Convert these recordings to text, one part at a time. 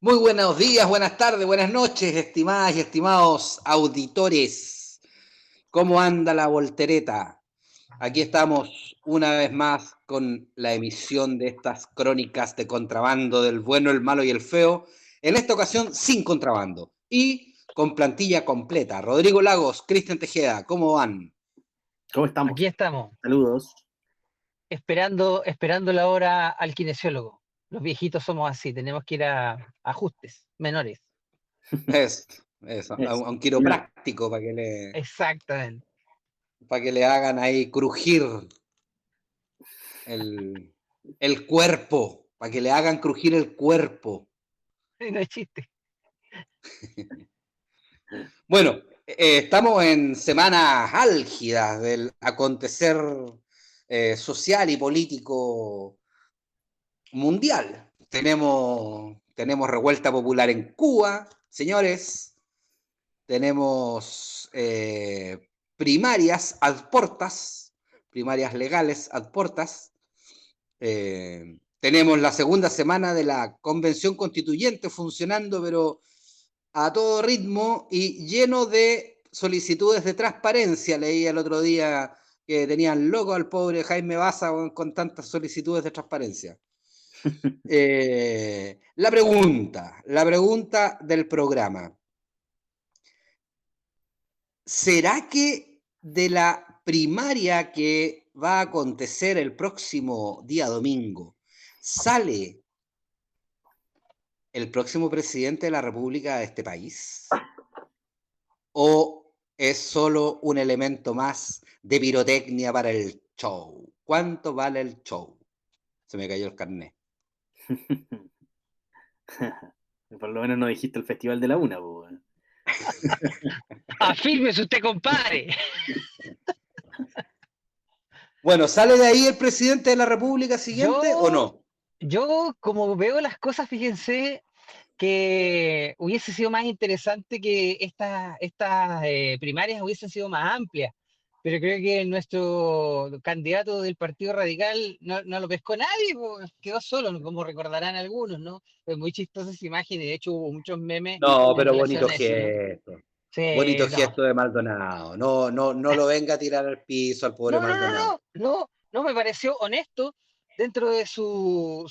Muy buenos días, buenas tardes, buenas noches, estimadas y estimados auditores. ¿Cómo anda la voltereta? Aquí estamos una vez más con la emisión de estas crónicas de contrabando del bueno, el malo y el feo. En esta ocasión sin contrabando y con plantilla completa. Rodrigo Lagos, Cristian Tejeda, ¿cómo van? ¿Cómo estamos? Aquí estamos, Saludos. esperando la hora al kinesiólogo. Los viejitos somos así, tenemos que ir a ajustes menores. Eso, a un quiropráctico Exactamente. para que le hagan ahí crujir el cuerpo, para que le hagan crujir el cuerpo. No es chiste. Bueno, estamos en semanas álgidas del acontecer social y político mundial. Tenemos revuelta popular en Cuba, señores. Tenemos primarias ad portas, primarias legales ad portas. Tenemos la segunda semana de la convención constituyente funcionando, pero a todo ritmo y lleno de solicitudes de transparencia. Leí el otro día que tenían loco al pobre Jaime Baza con tantas solicitudes de transparencia. La pregunta del programa. ¿Será que de la primaria que va a acontecer el próximo día domingo sale el próximo presidente de la República de este país? ¿O es solo un elemento más de pirotecnia para el show? ¿Cuánto vale el show? Se me cayó el carnet. Por lo menos no dijiste el Festival de la Una, pues. Afírmese usted, compadre. Bueno, ¿sale de ahí el presidente de la República siguiente o no? Yo, como veo las cosas, fíjense que hubiese sido más interesante que estas primarias hubiesen sido más amplias, pero creo que nuestro candidato del Partido Radical no lo pescó nadie, pues, quedó solo, ¿no? Como recordarán algunos, ¿no? Fue muy chistosa esa imagen y de hecho hubo muchos memes No, en pero relación bonito a eso, ¿no? gesto. Sí, Bonito no. gesto de Maldonado. No lo venga a tirar al piso al pobre Maldonado. No, me pareció honesto dentro de su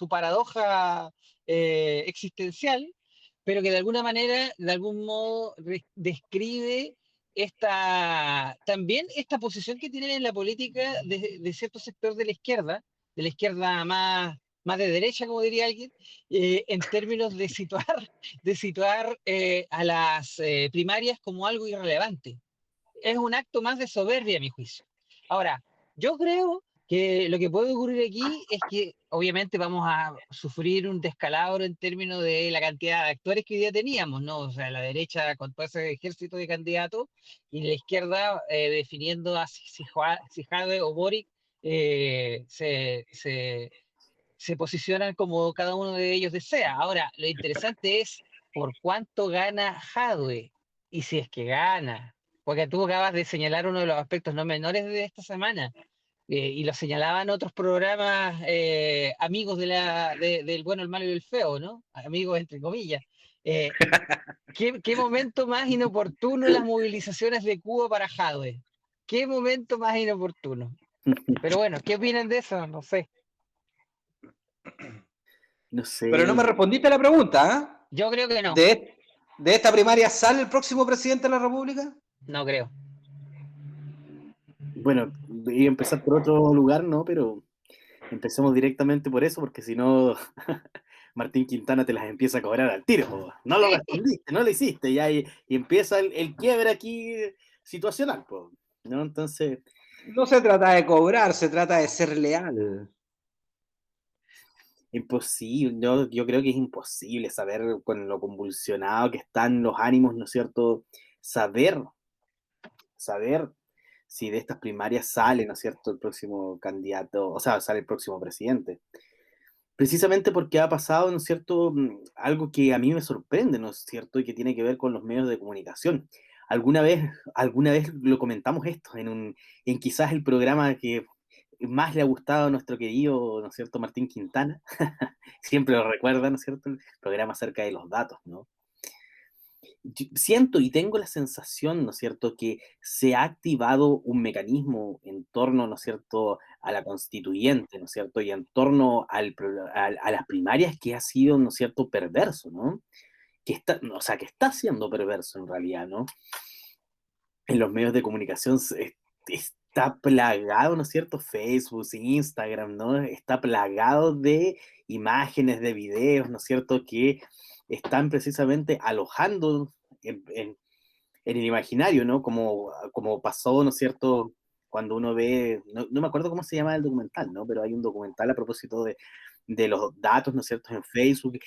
paradoja existencial, pero que de alguna manera, de algún modo, describe también esta posición que tienen en la política de cierto sector de la izquierda más de derecha, como diría alguien, en términos de situar a las primarias como algo irrelevante. Es un acto más de soberbia, a mi juicio. Ahora, yo creo que lo que puede ocurrir aquí es que obviamente vamos a sufrir un descalabro en términos de la cantidad de actores que hoy día teníamos, ¿no? O sea, la derecha con todo ese ejército de candidatos y la izquierda definiendo a si Jadwe o Boric se posicionan como cada uno de ellos desea. Ahora, lo interesante es por cuánto gana Jadwe y si es que gana. Porque tú acabas de señalar uno de los aspectos no menores de esta semana, y lo señalaban otros programas amigos del bueno, el malo y el feo, ¿no? Amigos entre comillas. Eh, ¿qué momento más inoportuno las movilizaciones de Cuba para Jadwe? ¿Qué momento más inoportuno? Pero bueno, ¿qué opinan de eso? No sé. No sé. Pero no me respondiste a la pregunta, ¿eh? Yo creo que no. ¿De esta primaria sale el próximo presidente de la República? No creo. Bueno, iba a empezar por otro lugar, ¿no? Pero empecemos directamente por eso, porque si no, Martín Quintana te las empieza a cobrar al tiro, po. No lo respondiste, no lo hiciste, ya, y empieza el quiebre aquí situacional, po, ¿no? Entonces, No se trata de cobrar, se trata de ser leal. imposible, yo creo que es imposible saber con lo convulsionado que están los ánimos, ¿no es cierto? Saber si de estas primarias sale, ¿no es cierto?, el próximo candidato, o sea, sale el próximo presidente. Precisamente porque ha pasado, ¿no es cierto?, algo que a mí me sorprende, ¿no es cierto?, y que tiene que ver con los medios de comunicación. Alguna vez lo comentamos esto en quizás el programa que más le ha gustado a nuestro querido, ¿no es cierto?, Martín Quintana. Siempre lo recuerda, ¿no es cierto?, el programa acerca de los datos, ¿no? Siento y tengo la sensación, ¿no es cierto?, que se ha activado un mecanismo en torno, ¿no es cierto?, a la constituyente, ¿no es cierto?, y en torno a las primarias que ha sido, ¿no es cierto?, perverso, ¿no? O sea, que está siendo perverso en realidad, ¿no? En los medios de comunicación está plagado, ¿no es cierto? Facebook, Instagram, ¿no? Está plagado de imágenes, de videos, ¿no es cierto? Que están precisamente alojando en el imaginario, ¿no? Como pasó, ¿no es cierto? Cuando uno ve, no me acuerdo cómo se llama el documental, ¿no? Pero hay un documental a propósito de los datos, ¿no es cierto? En Facebook,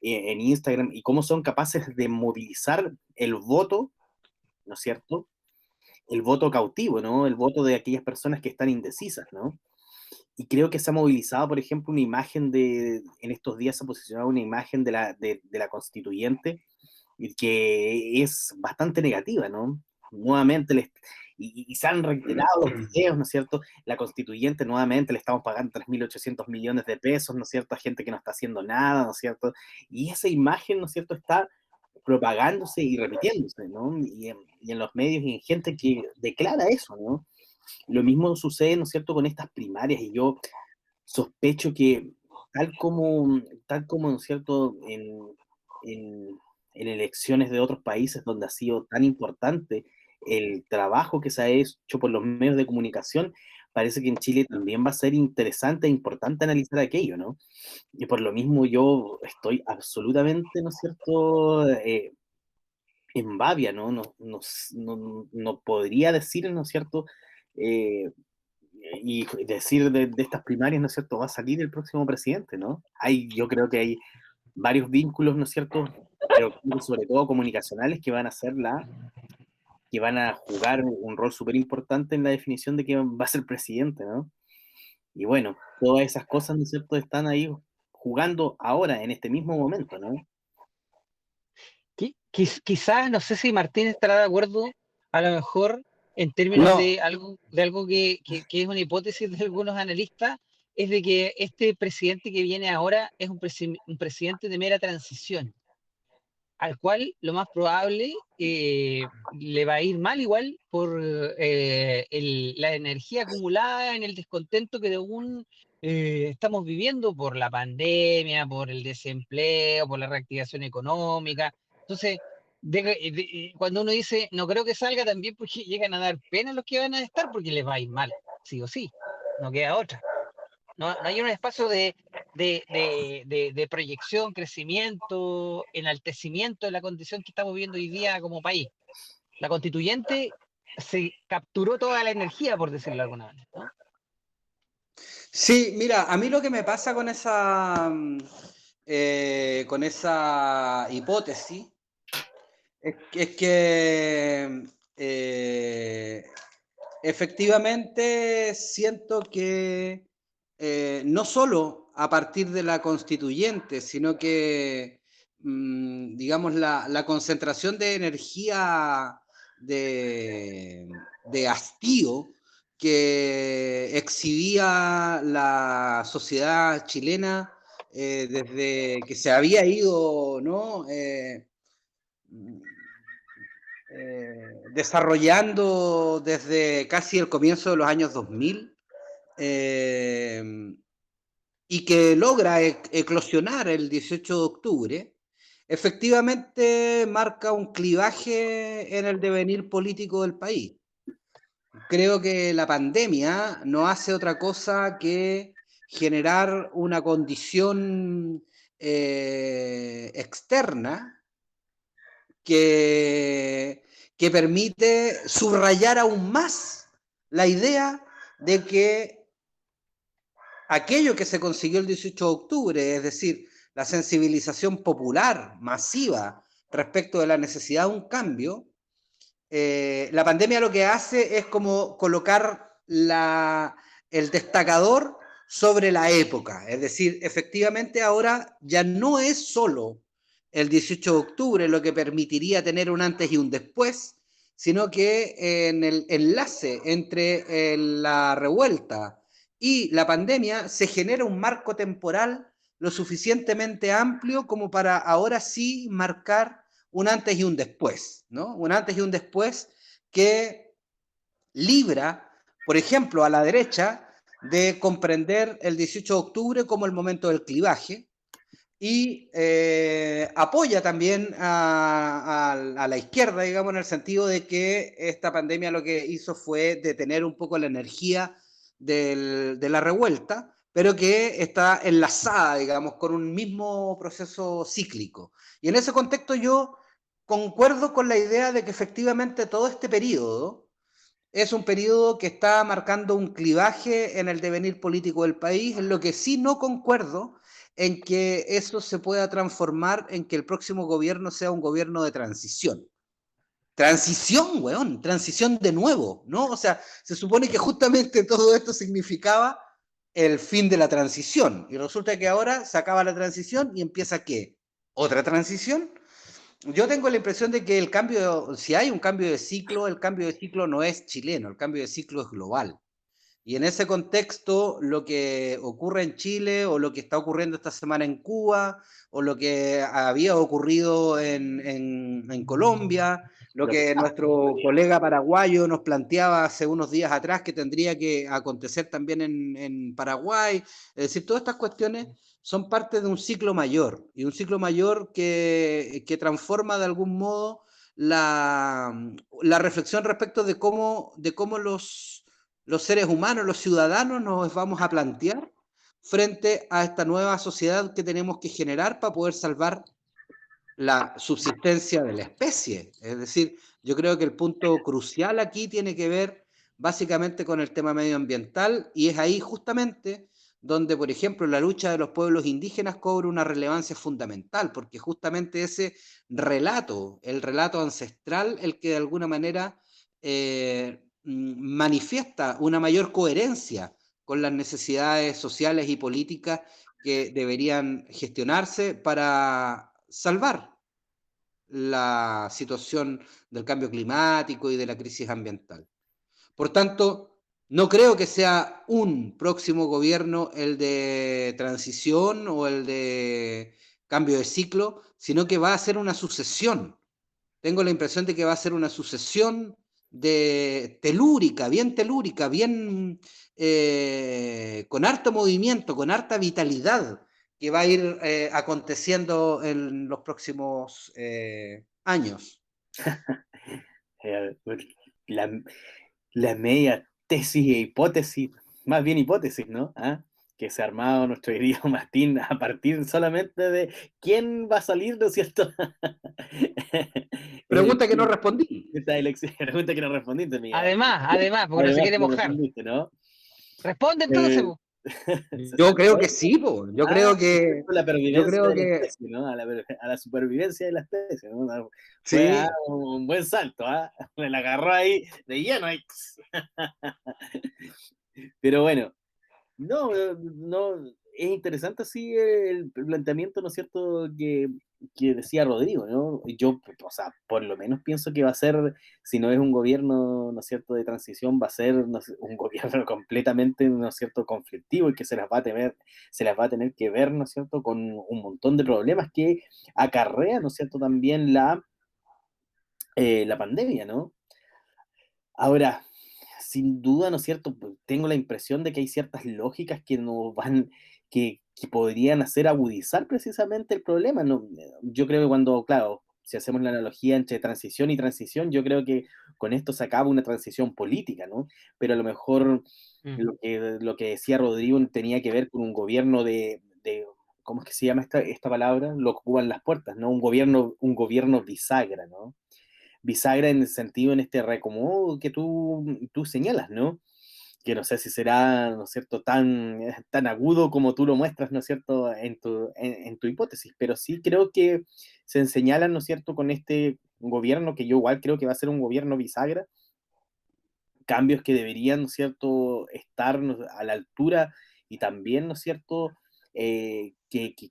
en Instagram, y cómo son capaces de movilizar el voto, ¿no es cierto? El voto cautivo, ¿no? El voto de aquellas personas que están indecisas, ¿no? Y creo que se ha movilizado, por ejemplo, una imagen en estos días se ha posicionado una imagen de la constituyente que es bastante negativa, ¿no? Nuevamente, y se han reiterado los videos, ¿no es cierto? La constituyente, nuevamente, le estamos pagando 3.800 millones de pesos, ¿no es cierto? A gente que no está haciendo nada, ¿no es cierto? Y esa imagen, ¿no es cierto?, está propagándose y repitiéndose, ¿no? Y en los medios y en gente que declara eso, ¿no? Lo mismo sucede, ¿no es cierto?, con estas primarias, y yo sospecho que tal como, ¿no es cierto?, en, en elecciones de otros países donde ha sido tan importante el trabajo que se ha hecho por los medios de comunicación, parece que en Chile también va a ser interesante e importante analizar aquello, ¿no? Y por lo mismo yo estoy absolutamente, ¿no es cierto?, en Bavia, ¿no? No podría decir, ¿no es cierto?, eh, y decir de estas primarias, ¿no es cierto?, va a salir el próximo presidente, ¿no? Yo creo que hay varios vínculos, ¿no es cierto?, pero sobre todo comunicacionales que van a jugar un rol súper importante en la definición de quién va a ser presidente, ¿no? Y bueno, todas esas cosas, ¿no es cierto?, están ahí jugando ahora, en este mismo momento, ¿no? Quizás, no sé si Martín estará de acuerdo, a lo mejor en términos No, de algo que es una hipótesis de algunos analistas, es de que este presidente que viene ahora es un presidente de mera transición, al cual lo más probable le va a ir mal igual por la energía acumulada en el descontento que aún estamos viviendo por la pandemia, por el desempleo, por la reactivación económica. Entonces, cuando uno dice, no creo que salga, también porque llegan a dar pena los que van a estar porque les va a ir mal, sí o sí, no queda otra. No hay un espacio de proyección, crecimiento, enaltecimiento de la condición que estamos viendo hoy día como país. La constituyente se capturó toda la energía, por decirlo de alguna manera, ¿no? sí, mira, a mí lo que me pasa con esa hipótesis es que efectivamente siento que no solo a partir de la constituyente, sino que, digamos, la concentración de energía de hastío que exhibía la sociedad chilena desde que se había ido, ¿no? Desarrollando desde casi el comienzo de los años 2000 y que logra eclosionar el 18 de octubre, efectivamente marca un clivaje en el devenir político del país. Creo que la pandemia no hace otra cosa que generar una condición externa que, que permite subrayar aún más la idea de que aquello que se consiguió el 18 de octubre, es decir, la sensibilización popular masiva respecto de la necesidad de un cambio, la pandemia lo que hace es como colocar el destacador sobre la época. Es decir, efectivamente ahora ya no es solo el 18 de octubre lo que permitiría tener un antes y un después, sino que en el enlace entre la revuelta y la pandemia, se genera un marco temporal lo suficientemente amplio como para ahora sí marcar un antes y un después, ¿no? Un antes y un después que libra, por ejemplo, a la derecha de comprender el 18 de octubre como el momento del clivaje y apoya también a la izquierda, digamos, en el sentido de que esta pandemia lo que hizo fue detener un poco la energía de la revuelta, pero que está enlazada, digamos, con un mismo proceso cíclico. Y en ese contexto yo concuerdo con la idea de que efectivamente todo este periodo es un periodo que está marcando un clivaje en el devenir político del país, en lo que sí no concuerdo en que eso se pueda transformar en que el próximo gobierno sea un gobierno de transición. Transición, weón, transición de nuevo, ¿no? O sea, se supone que justamente todo esto significaba el fin de la transición. Y resulta que ahora se acaba la transición y empieza ¿qué? ¿Otra transición? Yo tengo la impresión de que el cambio, si hay un cambio de ciclo, el cambio de ciclo no es chileno, el cambio de ciclo es global. Y en ese contexto, lo que ocurre en Chile o lo que está ocurriendo esta semana en Cuba o lo que había ocurrido en Colombia, lo Lo que que está, nuestro colega paraguayo nos planteaba hace unos días atrás que tendría que acontecer también en Paraguay. Es decir, todas estas cuestiones son parte de un ciclo mayor y un ciclo mayor que transforma de algún modo la reflexión respecto de cómo los seres humanos, los ciudadanos, nos vamos a plantear frente a esta nueva sociedad que tenemos que generar para poder salvar la subsistencia de la especie. Es decir, yo creo que el punto crucial aquí tiene que ver básicamente con el tema medioambiental y es ahí justamente donde, por ejemplo, la lucha de los pueblos indígenas cobra una relevancia fundamental, porque justamente ese relato, el relato ancestral, el que de alguna manera manifiesta una mayor coherencia con las necesidades sociales y políticas que deberían gestionarse para salvar la situación del cambio climático y de la crisis ambiental. Por tanto, no creo que sea un próximo gobierno el de transición o el de cambio de ciclo, sino que va a ser una sucesión. Tengo la impresión de que va a ser una sucesión de telúrica, bien con harto movimiento, con harta vitalidad, que va a ir aconteciendo en los próximos años. eh, la, la media tesis e hipótesis, más bien hipótesis, ¿no? ¿Ah? Que se ha armado nuestro querido Martín a partir solamente de quién va a salir, ¿no es cierto? Pregunta que no respondí. Esta elección, pregunta que no respondiste, mía. Además, porque no se Además quiere que no mojar. respondiste, ¿no? Responde entonces, Eh, po. se Yo creo saltó. que sí, po. Ah, la Yo pervivencia creo de la que especie, ¿no? A la supervivencia de la especie, ¿no? Fue sí. un buen salto, ¿ah? Me la agarró ahí de lleno. Ahí. Pero bueno, no, no, es interesante así el planteamiento, ¿no es cierto?, que decía Rodrigo, ¿no? Yo, o sea, por lo menos pienso que va a ser, si no es un gobierno, ¿no es cierto?, de transición, va a ser no sé, un gobierno completamente, ¿no es cierto?, conflictivo y que se las va a tener que ver, ¿no es cierto?, con un montón de problemas que acarrea, ¿no es cierto?, también la pandemia, ¿no? Ahora, sin duda, ¿no es cierto? Pues, tengo la impresión de que hay ciertas lógicas que nos van, que podrían hacer agudizar precisamente el problema, ¿no? Yo creo que cuando, claro, si hacemos la analogía entre transición y transición, yo creo que con esto se acaba una transición política, ¿no? Pero a lo mejor Mm. lo que decía Rodrigo tenía que ver con un gobierno ¿cómo es que se llama esta palabra? Lo que ocupan las puertas, ¿no? Un gobierno bisagra, ¿no? Bisagra en el sentido, en este reacomodo que tú señalas, ¿no? Que no sé si será, ¿no es cierto?, tan agudo como tú lo muestras, ¿no es cierto?, en tu hipótesis, pero sí creo que se señalan, ¿no es cierto?, con este gobierno, que yo igual creo que va a ser un gobierno bisagra, cambios que deberían, ¿no es cierto?, estar a la altura y también, ¿no es cierto?, que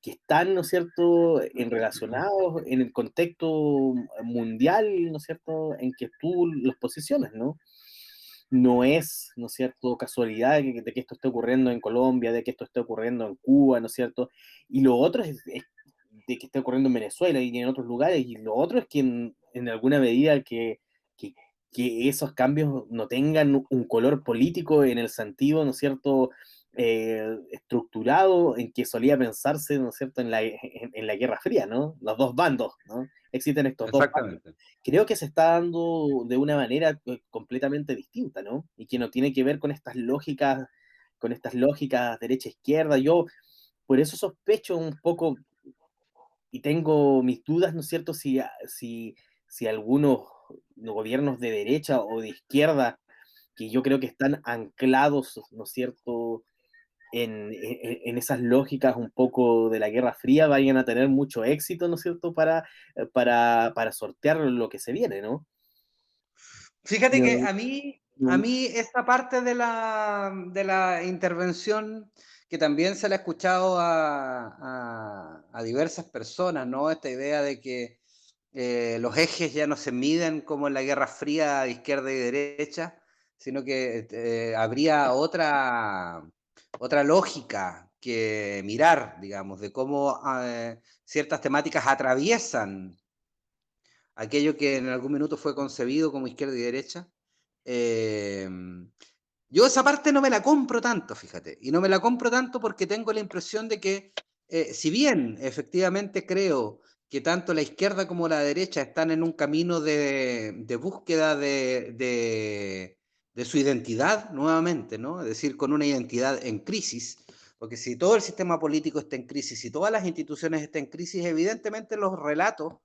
están, ¿no es cierto?, relacionados en el contexto mundial, ¿no es cierto?, en que tú los posicionas, ¿no? no es, ¿no es cierto?, casualidad de que esto esté ocurriendo en Colombia, de que esto esté ocurriendo en Cuba, ¿no es cierto? Y lo otro es de que esté ocurriendo en Venezuela y en otros lugares, y lo otro es que en alguna medida que, que esos cambios no tengan un color político en el sentido, ¿no es cierto?, estructurado en que solía pensarse, ¿no es cierto?, en la Guerra Fría, ¿no? Los dos bandos, ¿no? Existen estos dos bandos. Exactamente. Creo que se está dando de una manera completamente distinta, ¿no? Y que no tiene que ver con estas lógicas derecha-izquierda. Yo por eso sospecho un poco y tengo mis dudas, ¿no es cierto?, si algunos gobiernos de derecha o de izquierda, que yo creo que están anclados, ¿no es cierto?, en esas lógicas un poco de la Guerra Fría, vayan a tener mucho éxito, ¿no es cierto?, para sortear lo que se viene, ¿no? Fíjate Yo- que a yo- mí esta parte de la intervención, que también se la he escuchado a diversas personas, ¿no? Esta idea de que los ejes ya no se miden como en la Guerra Fría de izquierda y derecha, sino que habría otra lógica que mirar, digamos, de cómo ciertas temáticas atraviesan aquello que en algún minuto fue concebido como izquierda y derecha. Eh, yo esa parte no me la compro tanto, fíjate, y no me la compro tanto porque tengo la impresión de que, si bien efectivamente creo que tanto la izquierda como la derecha están en un camino de búsqueda de su identidad nuevamente, ¿no? Es decir, con una identidad en crisis, porque si todo el sistema político está en crisis, si todas las instituciones están en crisis, evidentemente los relatos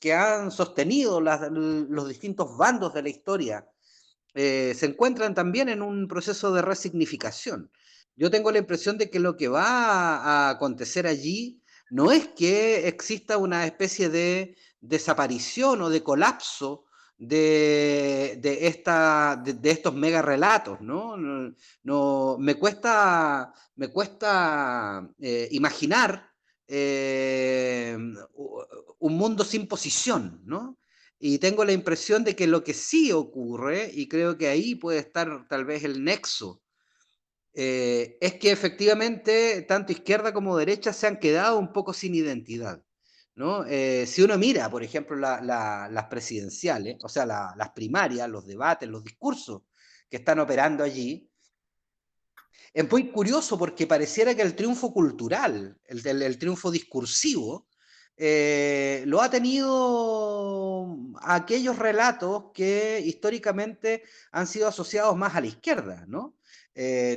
que han sostenido los distintos bandos de la historia se encuentran también en un proceso de resignificación. Yo tengo la impresión de que lo que va a acontecer allí no es que exista una especie de desaparición o de colapso de estos mega relatos, ¿no? Me cuesta imaginar eh, un mundo sin posición, ¿no? Y tengo la impresión de que lo que sí ocurre, y creo que ahí puede estar tal vez el nexo, es que efectivamente tanto izquierda como derecha se han quedado un poco sin identidad, ¿no? Si uno mira, por ejemplo, las presidenciales, o sea, las primarias, los debates, los discursos que están operando allí, es muy curioso porque pareciera que el triunfo cultural, el triunfo discursivo, lo ha tenido aquellos relatos que históricamente han sido asociados más a la izquierda, ¿no?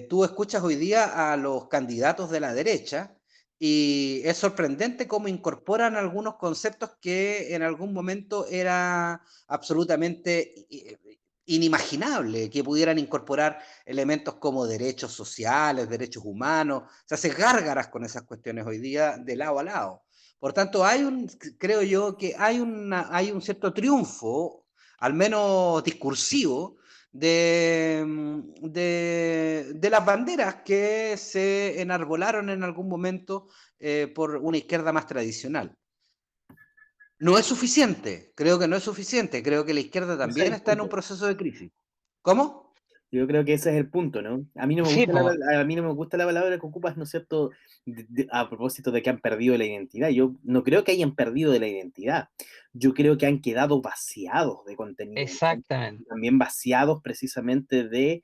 Tú escuchas hoy día a los candidatos de la derecha y es sorprendente cómo incorporan algunos conceptos que en algún momento era absolutamente inimaginable que pudieran incorporar elementos como derechos sociales, derechos humanos, se hace gárgaras con esas cuestiones hoy día de lado a lado. Por tanto, creo yo que hay un cierto triunfo, al menos discursivo, de las banderas que se enarbolaron en algún momento por una izquierda más tradicional. No es suficiente, creo que no es suficiente, creo que la izquierda ese es también el está en un punto. proceso de crisis. ¿Cómo? Yo creo que ese es el punto, ¿no? A mí no me Sí, gusta po, a mí no me gusta la palabra que ocupas, ¿no es cierto? A propósito de que han perdido la identidad. Yo no creo que hayan perdido de la identidad. Yo creo que han quedado vaciados de contenido. exactamente. También vaciados precisamente de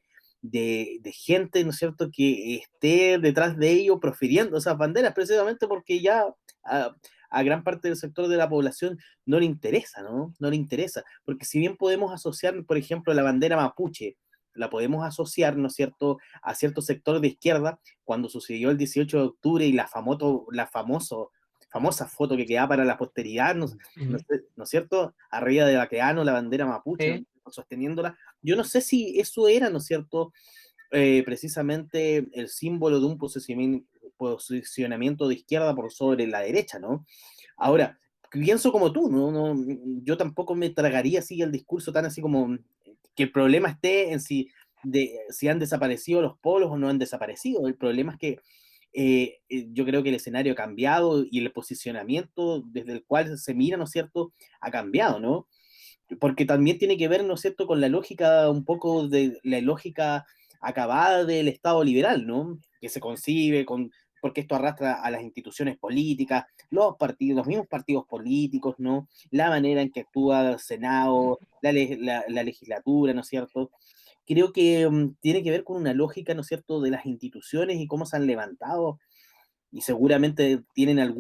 gente, ¿no es cierto?, que esté detrás de ellos profiriendo esas banderas, precisamente porque ya a gran parte del sector de la población no le interesa, ¿no? No le interesa. Porque si bien podemos asociar, por ejemplo, la bandera mapuche, la podemos asociar, ¿no es cierto?, a cierto sector de izquierda, cuando sucedió el 18 de octubre y famosa foto que queda para la posteridad, Ujú. ¿no es cierto?, arriba de Baqueano, la bandera mapuche, Sí, sosteniéndola. Yo no sé si eso era, ¿no es cierto?, precisamente el símbolo de un posicionamiento de izquierda por sobre la derecha, ¿no? Ahora, pienso como tú, yo tampoco me tragaría así el discurso tan así como que el problema esté en si han desaparecido los polos o no han desaparecido. El problema es que yo creo que el escenario ha cambiado y el posicionamiento desde el cual se mira, ¿no es cierto?, ha cambiado, ¿no? porque también tiene que ver, ¿no es cierto?, con la lógica, un poco de la lógica acabada del Estado liberal, ¿no? Que se concibe porque esto arrastra a las instituciones políticas, los partidos, los mismos partidos políticos, ¿no? La manera en que actúa el Senado, la legislatura, ¿no es cierto? Creo que tiene que ver con una lógica, ¿no es cierto?, de las instituciones y cómo se han levantado, y seguramente tienen a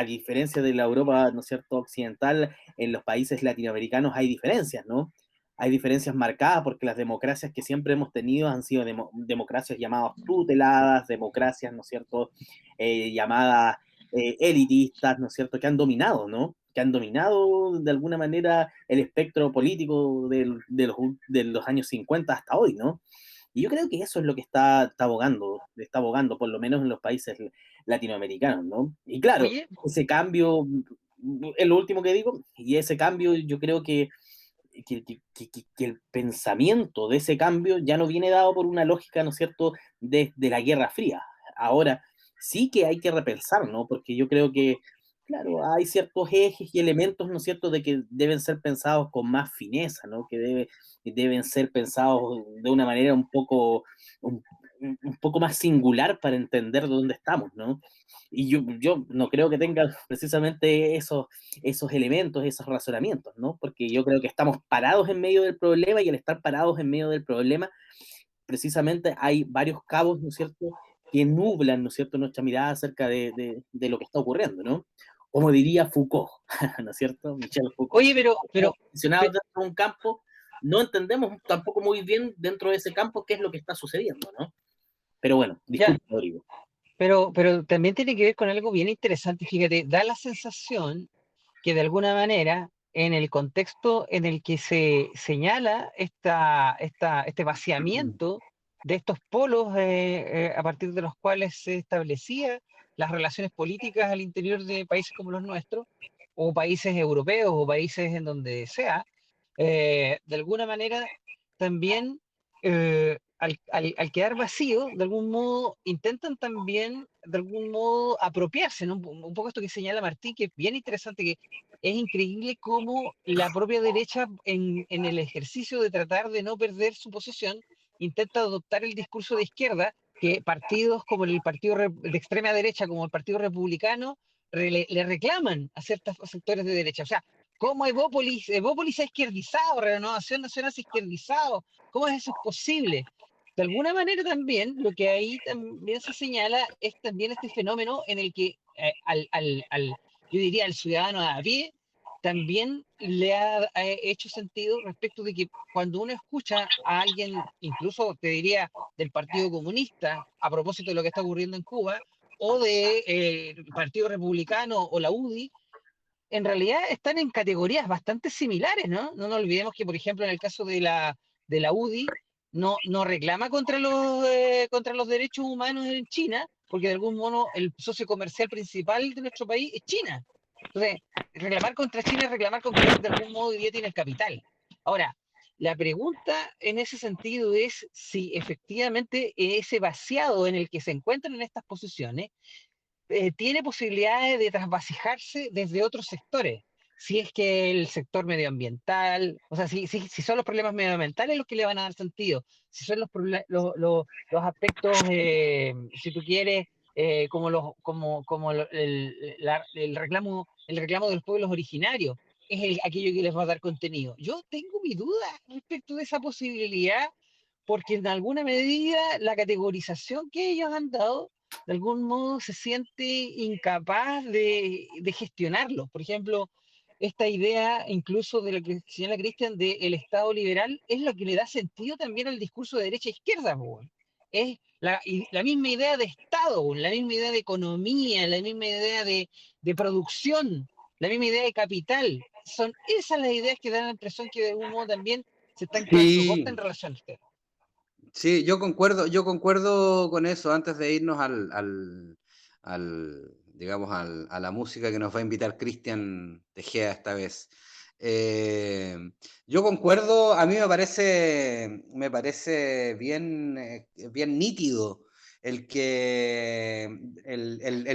diferencia de la Europa, ¿no es cierto?, occidental, en los países latinoamericanos hay diferencias, ¿no? Hay diferencias marcadas porque las democracias que siempre hemos tenido han sido democracias llamadas tuteladas, democracias, ¿no es cierto?, llamadas elitistas, ¿no es cierto?, que han dominado, ¿no? Que han dominado de alguna manera el espectro político de los años 50 hasta hoy, ¿no? Y yo creo que eso es lo que está abogando, por lo menos en los países latinoamericanos, ¿no? Y claro, Oye, ese cambio, es lo último que digo, y ese cambio yo creo que el pensamiento de ese cambio ya no viene dado por una lógica, ¿no es cierto?, de la Guerra Fría. Ahora, sí que hay que repensar, ¿no? Porque yo creo que, claro, hay ciertos ejes y elementos, ¿no es cierto?, de que deben ser pensados con más fineza, ¿no? Deben ser pensados de una manera un, un poco más singular para entender dónde estamos, ¿no? Y yo no creo que tenga precisamente esos elementos, esos razonamientos, ¿no? Porque yo creo que estamos parados en medio del problema, y al estar parados en medio del problema, precisamente hay varios cabos, ¿no es cierto?, que nublan, ¿no es cierto?, nuestra mirada acerca de lo que está ocurriendo, ¿no? Como diría Foucault, ¿no es cierto? Michel Foucault. oye, Estamos posicionados dentro de un campo, no entendemos tampoco muy bien dentro de ese campo qué es lo que está sucediendo, ¿no? Pero bueno, ya, disculpe, Rodrigo. pero también tiene que ver con algo bien interesante. Fíjate, da la sensación que de alguna manera, en el contexto en el que se señala este vaciamiento de estos polos a partir de los cuales se establecían las relaciones políticas al interior de países como los nuestros, o países europeos, o países en donde sea, de alguna manera también al quedar vacío, de algún modo intentan también, de algún modo, apropiarse, ¿no? Un poco esto que señala Martín, que es bien interesante, que es increíble cómo la propia derecha, en el ejercicio de tratar de no perder su posición, intenta adoptar el discurso de izquierda, que partidos como el partido de extrema derecha, como el Partido Republicano, le reclaman a ciertos sectores de derecha. O sea, ¿cómo Evópolis se ha izquierdizado, Renovación Nacional se ha izquierdizado? ¿Cómo es eso posible? De alguna manera también lo que ahí también se señala es también este fenómeno en el que yo diría al ciudadano a pie también le ha hecho sentido respecto de que cuando uno escucha a alguien, incluso te diría del Partido Comunista, a propósito de lo que está ocurriendo en Cuba, o del Partido Republicano o la UDI, en realidad están en categorías bastante similares, ¿no? No nos olvidemos que, por ejemplo, en el caso de la UDI, no reclama contra los derechos humanos en China, porque de algún modo el socio comercial principal de nuestro país es China. Entonces, reclamar contra China es reclamar contra quien de algún modo hoy día tiene el capital. Ahora, la pregunta en ese sentido es si efectivamente ese vaciado en el que se encuentran en estas posiciones tiene posibilidades de trasvasijarse desde otros sectores. Si es que el sector medioambiental, o sea, si son los problemas medioambientales los que le van a dar sentido, si son los aspectos, si tú quieres, el reclamo de los pueblos originarios, es aquello que les va a dar contenido. Yo tengo mi duda respecto de esa posibilidad, porque en alguna medida la categorización que ellos han dado de algún modo se siente incapaz de gestionarlo. Por ejemplo, esta idea, incluso de lo que señala Cristian, del Estado liberal, es lo que le da sentido también al discurso de derecha e izquierda, po. Es la misma idea de Estado, la misma idea de economía, la misma idea de producción, la misma idea de capital. Son esas las ideas que dan la impresión que de algún modo también se están quedando cortas en Sí, relación a usted. sí, yo concuerdo con eso antes de irnos digamos, a la música que nos va a invitar Cristian Tejeda esta vez. Eh, yo concuerdo, a mí me parece bien, bien nítido el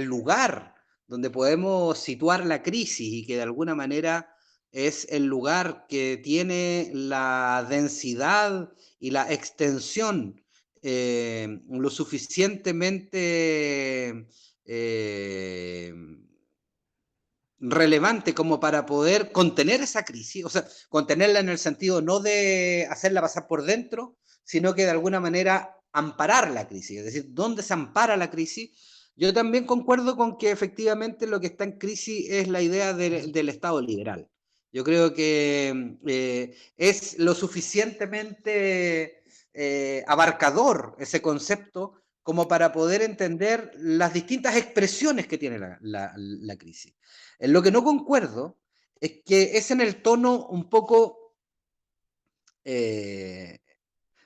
lugar donde podemos situar la crisis y que de alguna manera es el lugar que tiene la densidad y la extensión lo suficientemente relevante como para poder contener esa crisis, o sea, contenerla en el sentido no de hacerla pasar por dentro, sino que de alguna manera amparar la crisis, es decir, ¿dónde se ampara la crisis? Yo también concuerdo con que efectivamente lo que está en crisis es la idea del Estado liberal. Yo creo que es lo suficientemente abarcador ese concepto como para poder entender las distintas expresiones que tiene la crisis. En lo que no concuerdo es que es en el tono un poco...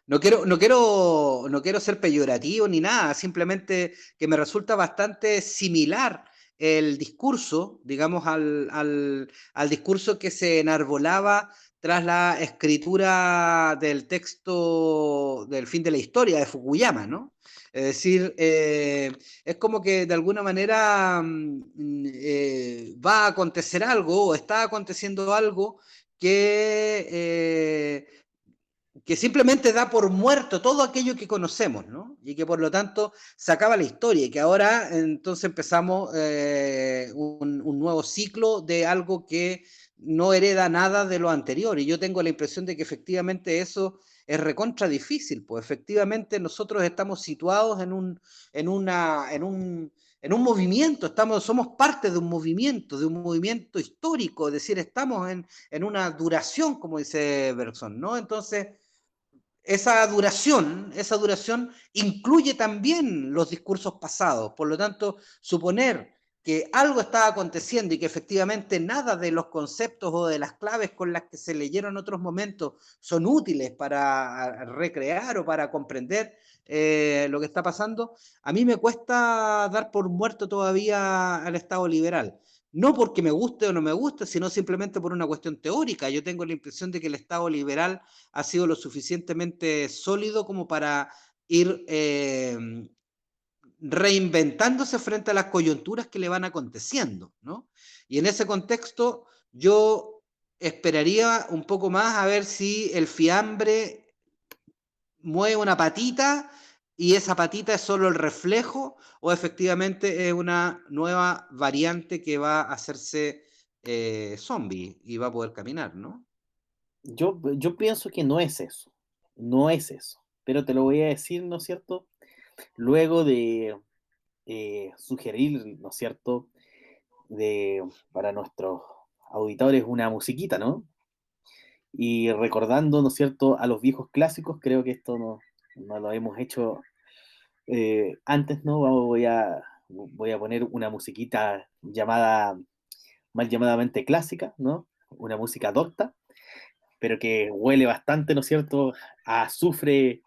no quiero ser peyorativo ni nada, simplemente que me resulta bastante similar el discurso, digamos, al discurso que se enarbolaba tras la escritura del texto del fin de la historia de Fukuyama, ¿no? Es decir, es como que de alguna manera va a acontecer algo o está aconteciendo algo que simplemente da por muerto todo aquello que conocemos, ¿no? Y que por lo tanto se acaba la historia y que ahora entonces empezamos un nuevo ciclo de algo que no hereda nada de lo anterior. Y yo tengo la impresión de que efectivamente eso es recontra difícil, pues efectivamente nosotros estamos situados en un movimiento, somos parte de un movimiento histórico, es decir, estamos en una duración, como dice Bergson, ¿no? Entonces, esa duración incluye también los discursos pasados. Por lo tanto, suponer que algo estaba aconteciendo y que efectivamente nada de los conceptos o de las claves con las que se leyeron en otros momentos son útiles para recrear o para comprender lo que está pasando, a mí me cuesta dar por muerto todavía al Estado liberal. No porque me guste o no me guste, sino simplemente por una cuestión teórica. Yo tengo la impresión de que el Estado liberal ha sido lo suficientemente sólido como para ir reinventándose frente a las coyunturas que le van aconteciendo, ¿no? Y en ese contexto yo esperaría un poco más a ver si el fiambre mueve una patita y esa patita es solo el reflejo o efectivamente es una nueva variante que va a hacerse zombie y va a poder caminar, ¿no? Yo pienso que no es eso, no es eso, pero te lo voy a decir, ¿no es cierto? Luego de sugerir, ¿no es cierto?, para nuestros auditores una musiquita, ¿no? Y recordando, ¿no es cierto?, a los viejos clásicos, creo que esto no lo hemos hecho antes, ¿no? Voy a poner una musiquita mal llamadamente clásica, ¿no? Una música docta, pero que huele bastante, ¿no es cierto?, a azufre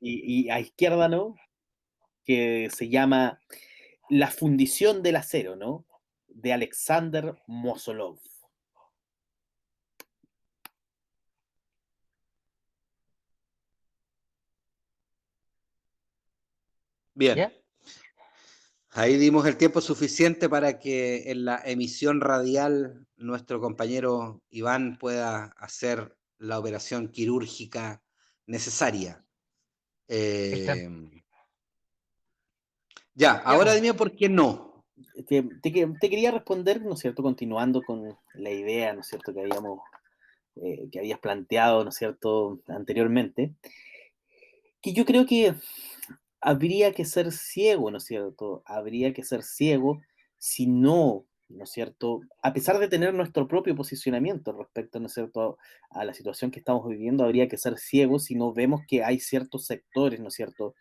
y a izquierda, ¿no? Que se llama La fundición del acero, ¿no? De Alexander Mosolov. Bien. ¿Ya? Ahí dimos el tiempo suficiente para que en la emisión radial nuestro compañero Iván pueda hacer la operación quirúrgica necesaria. Está- Eh, ya, ya, ahora po. dime por qué no. Te quería responder, ¿no es cierto?, continuando con la idea, ¿no es cierto?, que habías planteado, ¿no es cierto?, anteriormente, que yo creo que habría que ser ciego, ¿no es cierto? Habría que ser ciego si no, ¿no es cierto? A pesar de tener nuestro propio posicionamiento respecto, ¿no es cierto?, a la situación que estamos viviendo, habría que ser ciego si no vemos que hay ciertos sectores, ¿no es cierto?,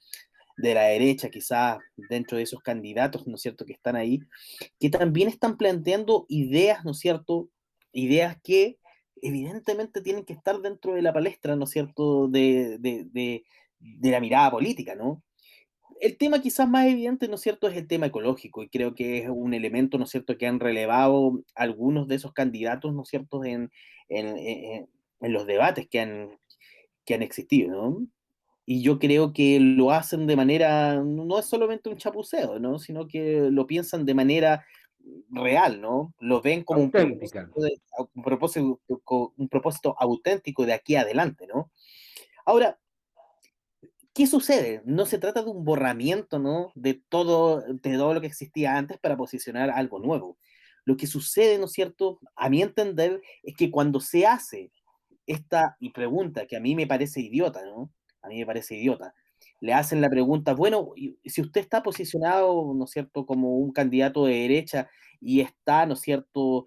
de la derecha, quizás dentro de esos candidatos, ¿no es cierto?, que están ahí, que también están planteando ideas, ¿no es cierto?, ideas que evidentemente tienen que estar dentro de la palestra, ¿no es cierto?, de la mirada política, ¿no? El tema quizás más evidente, ¿no es cierto?, es el tema ecológico, y creo que es un elemento, ¿no es cierto?, que han relevado algunos de esos candidatos, ¿no es cierto?, en los debates que han existido, ¿no? Y yo creo que lo hacen de manera, no es solamente un chapuceo, ¿no?, sino que lo piensan de manera real, ¿no? Lo ven como Auténtica. un propósito auténtico de aquí adelante, ¿no? Ahora, ¿qué sucede? No se trata de un borramiento, ¿no? De todo lo que existía antes para posicionar algo nuevo. Lo que sucede, ¿no es cierto? A mi entender, es que cuando se hace esta y pregunta, que a mí me parece idiota, ¿no? A mí me parece idiota. Le hacen la pregunta, bueno, y si usted está posicionado, ¿no es cierto?, como un candidato de derecha y está, ¿no es cierto?,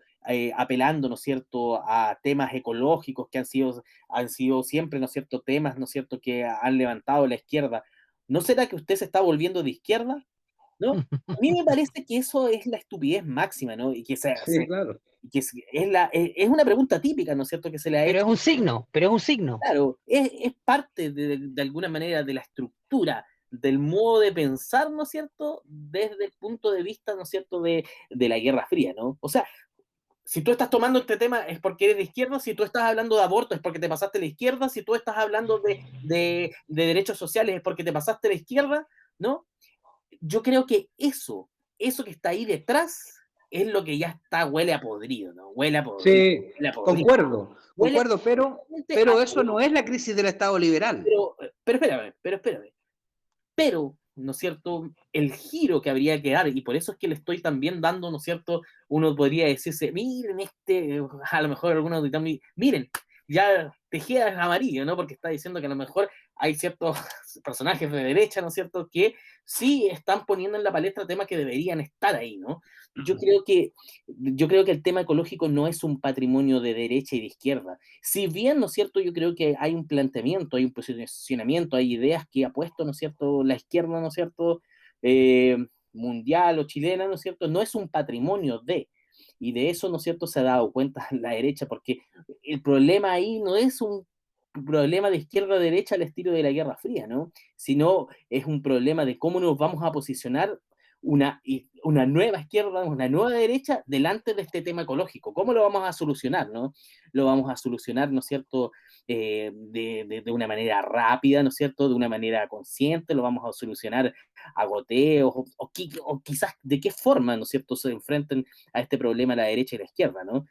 apelando, ¿no es cierto?, a temas ecológicos que han sido siempre, ¿no es cierto?, temas, ¿no es cierto?, que han levantado la izquierda. ¿No será que usted se está volviendo de izquierda? ¿No? A mí me parece que eso es la estupidez máxima, ¿no? Y que Sí, claro. es una pregunta típica, ¿no es cierto?, que se le ha Pero es hecho. un signo, pero es un signo. Claro, es parte de alguna manera de la estructura, del modo de pensar, ¿no es cierto?, desde el punto de vista, ¿no es cierto?, de la Guerra Fría, ¿no? O sea, si tú estás tomando este tema es porque eres de izquierda, si tú estás hablando de aborto es porque te pasaste a la izquierda, si tú estás hablando de derechos sociales es porque te pasaste a la izquierda, ¿no? Yo creo que eso que está ahí detrás es lo que ya está, huele a podrido, ¿no? Huele a podrido, Sí, huele a podrido. concuerdo, Huele concuerdo, absolutamente a pero eso no podrido. es la crisis del Estado liberal. Pero espérame. Pero, ¿no es cierto?, el giro que habría que dar, y por eso es que le estoy también dando, ¿no es cierto?, uno podría decirse, miren a lo mejor algunos auditores, miren, ya Tejeda es amarillo, ¿no? Porque está diciendo que a lo mejor hay ciertos personajes de derecha, ¿no es cierto?, que sí están poniendo en la palestra temas que deberían estar ahí, ¿no? Yo creo que, yo creo que el tema ecológico no es un patrimonio de derecha y de izquierda. Si bien, ¿no es cierto?, yo creo que hay un planteamiento, hay un posicionamiento, hay ideas que ha puesto, ¿no es cierto?, la izquierda, ¿no es cierto?, eh, mundial o chilena, ¿no es cierto?, no es un patrimonio y de eso, ¿no es cierto?, se ha dado cuenta la derecha, porque el problema ahí no es un problema de izquierda a derecha al estilo de la Guerra Fría, ¿no? Sino es un problema de cómo nos vamos a posicionar una nueva izquierda, una nueva derecha delante de este tema ecológico. ¿Cómo lo vamos a solucionar, no? Lo vamos a solucionar, ¿no es cierto?, de una manera rápida, ¿no es cierto?, de una manera consciente, lo vamos a solucionar a goteos, o quizás de qué forma, ¿no es cierto?, se enfrenten a este problema la derecha y la izquierda, ¿no?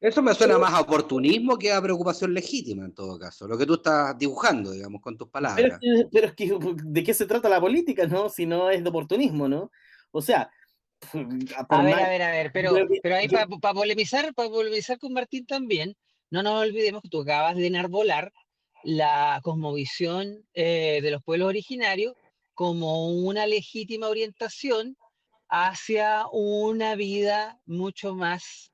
Eso me suena más a oportunismo que a preocupación legítima, en todo caso, lo que tú estás dibujando, digamos, con tus palabras. Pero es que, ¿de qué se trata la política, no? Si no es de oportunismo, ¿no? O sea, por más, A ver, yo creo que, pero ahí para polemizar con Martín también, no nos olvidemos que tú acabas de enarbolar la cosmovisión de los pueblos originarios como una legítima orientación hacia una vida mucho más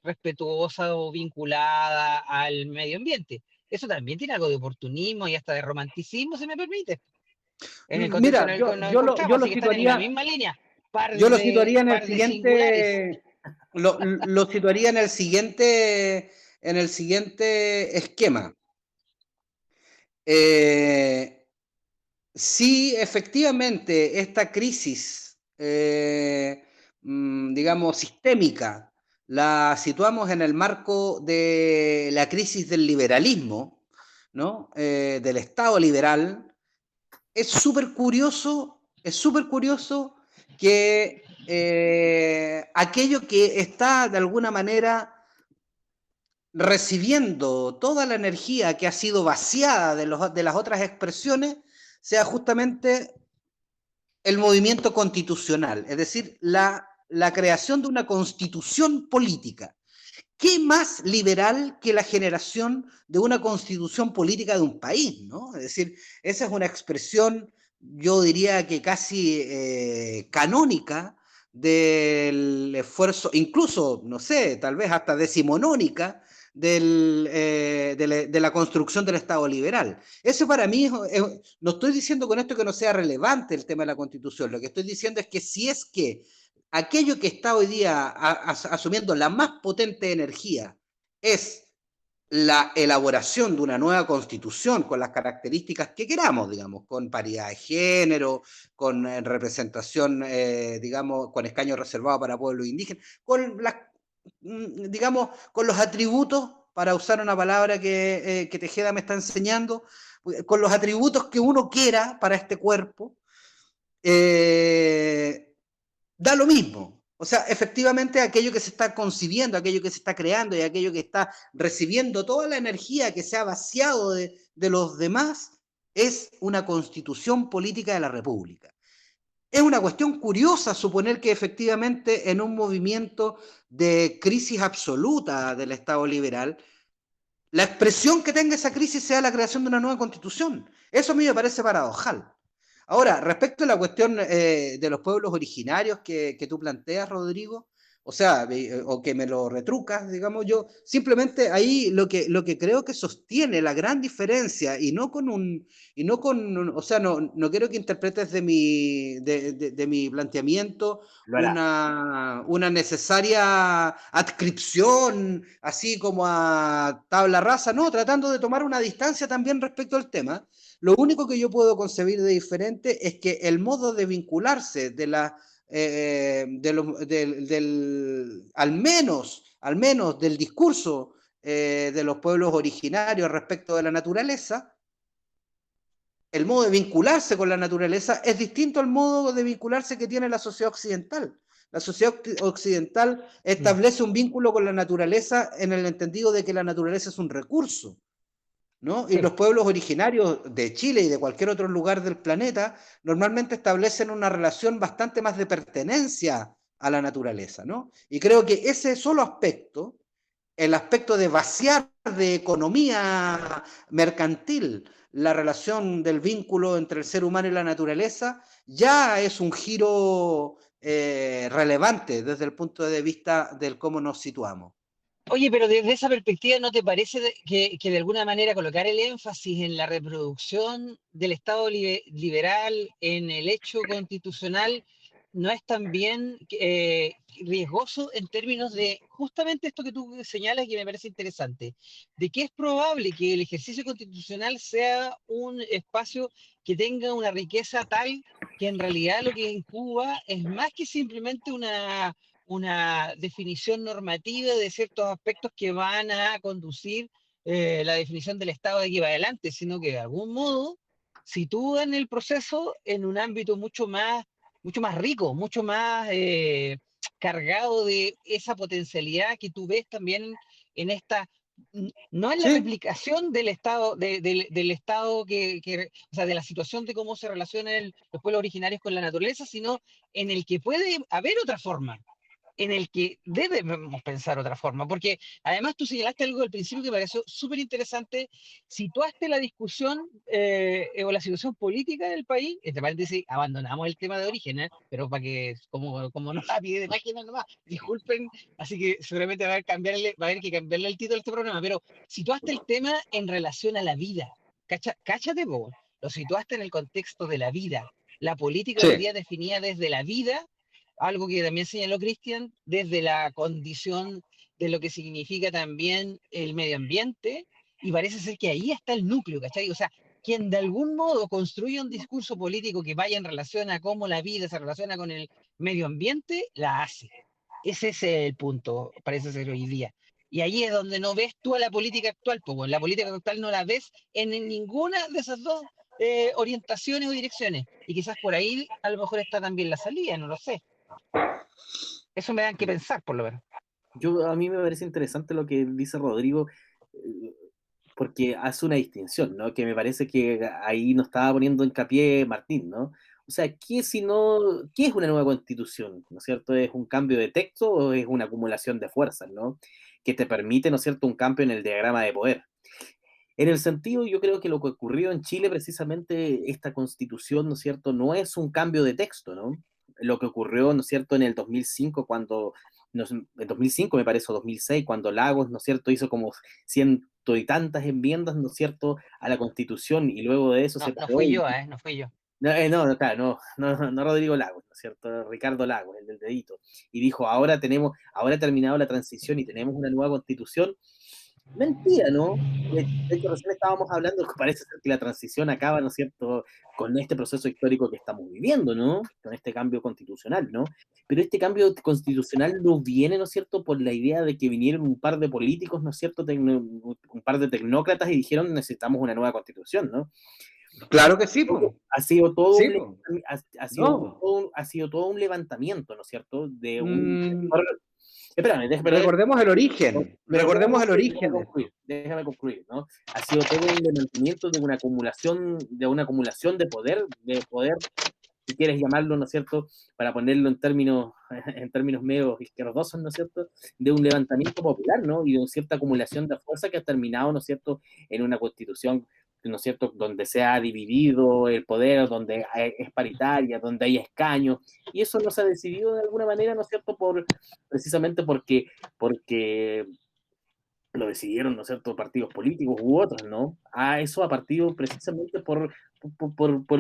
respetuosa o vinculada al medio ambiente. Eso también tiene algo de oportunismo y hasta de romanticismo, si me permite, en el contexto en Mira, el que nos encontramos, así que están en la misma línea, yo lo situaría en el par de singulares. siguiente, lo situaría en el siguiente esquema. Eh, sí, efectivamente, esta crisis, digamos, sistémica, la situamos en el marco de la crisis del liberalismo, ¿no? Del Estado liberal. Es súper curioso que aquello que está de alguna manera recibiendo toda la energía que ha sido vaciada de las otras expresiones sea justamente el movimiento constitucional, es decir, la creación de una constitución política. ¿Qué más liberal que la generación de una constitución política de un país, ¿no? Es decir, esa es una expresión, yo diría que casi canónica del esfuerzo, incluso, no sé, tal vez hasta decimonónica de la construcción del Estado liberal. Eso para mí, no estoy diciendo con esto que no sea relevante el tema de la Constitución, lo que estoy diciendo es que si es que aquello que está hoy día asumiendo la más potente energía es la elaboración de una nueva constitución con las características que queramos, digamos, con paridad de género, con representación, digamos, con escaños reservados para pueblos indígenas, con las, digamos, con los atributos, para usar una palabra que Tejeda me está enseñando, con los atributos que uno quiera para este cuerpo, da lo mismo. O sea, efectivamente aquello que se está concibiendo, aquello que se está creando y aquello que está recibiendo toda la energía que se ha vaciado de los demás es una constitución política de la República. Es una cuestión curiosa suponer que efectivamente en un movimiento de crisis absoluta del Estado liberal, la expresión que tenga esa crisis sea la creación de una nueva constitución. Eso a mí me parece paradojal. Ahora, respecto a la cuestión de los pueblos originarios que tú planteas, Rodrigo, o sea, o que me lo retrucas, digamos yo, simplemente ahí lo que creo que sostiene la gran diferencia, y no con, o sea, no quiero que interpretes de mi planteamiento Lo hará. una necesaria adscripción, así como a tabla rasa, no, tratando de tomar una distancia también respecto al tema. Lo único que yo puedo concebir de diferente es que el modo de vincularse al menos del discurso de los pueblos originarios respecto de la naturaleza, el modo de vincularse con la naturaleza es distinto al modo de vincularse que tiene la sociedad occidental. La sociedad occidental establece un vínculo con la naturaleza en el entendido de que la naturaleza es un recurso, ¿no? Y Sí. los pueblos originarios de Chile y de cualquier otro lugar del planeta normalmente establecen una relación bastante más de pertenencia a la naturaleza, ¿no? Y creo que ese solo aspecto, el aspecto de vaciar de economía mercantil la relación del vínculo entre el ser humano y la naturaleza, ya es un giro relevante desde el punto de vista del cómo nos situamos. Oye, pero desde esa perspectiva, ¿no te parece que de alguna manera colocar el énfasis en la reproducción del Estado liberal en el hecho constitucional no es también riesgoso en términos de justamente esto que tú señalas y que me parece interesante, de que es probable que el ejercicio constitucional sea un espacio que tenga una riqueza tal que en realidad lo que incuba es más que simplemente una definición normativa de ciertos aspectos que van a conducir la definición del Estado de aquí para adelante, sino que de algún modo sitúan el proceso en un ámbito mucho más rico, mucho más cargado de esa potencialidad que tú ves también en esta, no en la Sí, replicación del Estado, del Estado o sea, de la situación de cómo se relacionan los pueblos originarios con la naturaleza, sino en el que puede haber otra forma, en el que debemos pensar otra forma, porque además tú señalaste algo al principio que me pareció súper interesante, situaste la discusión o la situación política del país, entre paréntesis, abandonamos el tema de origen, pero para que, como no la pide de página nomás, disculpen, así que seguramente va a haber que cambiarle el título a este programa, pero situaste el tema en relación a la vida, cáchate vos, lo situaste en el contexto de la vida, la política hoy sí. día definida desde la vida, algo que también señaló Cristian, desde la condición de lo que significa también el medio ambiente, y parece ser que ahí está el núcleo, ¿cachai? O sea, quien de algún modo construye un discurso político que vaya en relación a cómo la vida se relaciona con el medio ambiente, la hace. Ese es el punto, parece ser hoy día. Y ahí es donde no ves tú a la política actual, pues la política actual no la ves en ninguna de esas dos orientaciones o direcciones. Y quizás por ahí a lo mejor está también la salida, no lo sé. Eso me dan que pensar, por lo menos. A mí me parece interesante lo que dice Rodrigo, eh, porque hace una distinción, ¿no? Que me parece que ahí nos estaba poniendo hincapié Martín, ¿no? O sea, ¿qué es una nueva constitución? ¿No es cierto? ¿Es un cambio de texto o es una acumulación de fuerzas, ¿no? Que te permite, ¿no es cierto?, un cambio en el diagrama de poder. En el sentido, yo creo que lo que ocurrió en Chile, precisamente, esta constitución, ¿no es cierto?, no es un cambio de texto, ¿no? Lo que ocurrió, ¿no es cierto?, en el 2005, en 2005 me parece, o 2006, cuando Lagos, ¿no es cierto?, hizo como ciento y tantas enmiendas, ¿no es cierto?, a la constitución, y luego de eso No, se no paró fui y... yo, no fui yo. Claro, no Rodrigo Lagos, ¿no es cierto? Ricardo Lagos, el del dedito. Y dijo, ahora ha terminado la transición y tenemos una nueva constitución. Mentira, ¿no? De hecho, recién estábamos hablando que parece ser que la transición acaba, ¿no es cierto?, con este proceso histórico que estamos viviendo, ¿no? Con este cambio constitucional, ¿no? Pero este cambio constitucional no viene, ¿no es cierto?, por la idea de que vinieron un par de políticos, ¿no es cierto?, un par de tecnócratas y dijeron necesitamos una nueva constitución, ¿no? Claro que sí, po. Ha sido todo Sí, un, po. No. ha sido todo un levantamiento, ¿no es cierto? De un Mm, sector. Espérame, recordemos el origen. Recordemos el origen de esto. déjame concluir, ¿no? Ha sido todo un levantamiento de una acumulación de poder, si quieres llamarlo, ¿no es cierto? Para ponerlo en términos medio izquierdosos, ¿no es cierto? De un levantamiento popular, ¿no? Y de una cierta acumulación de fuerza que ha terminado, ¿no es cierto?, en una constitución, ¿no es cierto?, donde se ha dividido el poder, donde es paritaria, donde hay escaños, y eso no se ha decidido de alguna manera, ¿no es cierto?, precisamente porque lo decidieron, ¿no es cierto?, partidos políticos u otros, ¿no? Eso ha partido precisamente por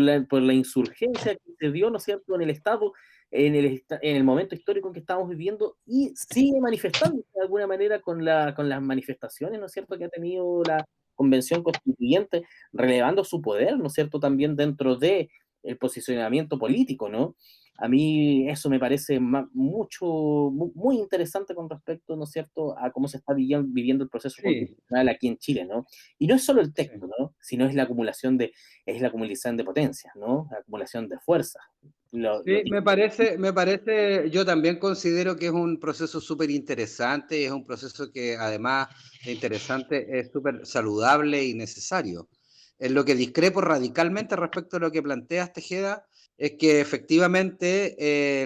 la insurgencia que se dio, ¿no es cierto?, en el Estado, en el momento histórico en que estamos viviendo, y sigue manifestándose de alguna manera con las manifestaciones, ¿no es cierto?, que ha tenido la Convención Constituyente, relevando su poder, ¿no es cierto?, también dentro de el posicionamiento político, ¿no? A mí eso me parece muy interesante con respecto, ¿no es cierto?, a cómo se está viviendo el proceso Sí, constitucional aquí en Chile, ¿no? Y no es solo el sí. texto, ¿no?, sino es la acumulación de potencias, ¿no? La acumulación de fuerzas. Sí, me parece, yo también considero que es un proceso súper interesante, es un proceso que además de interesante es súper saludable y necesario. En lo que discrepo radicalmente respecto a lo que planteas, Tejeda, es que efectivamente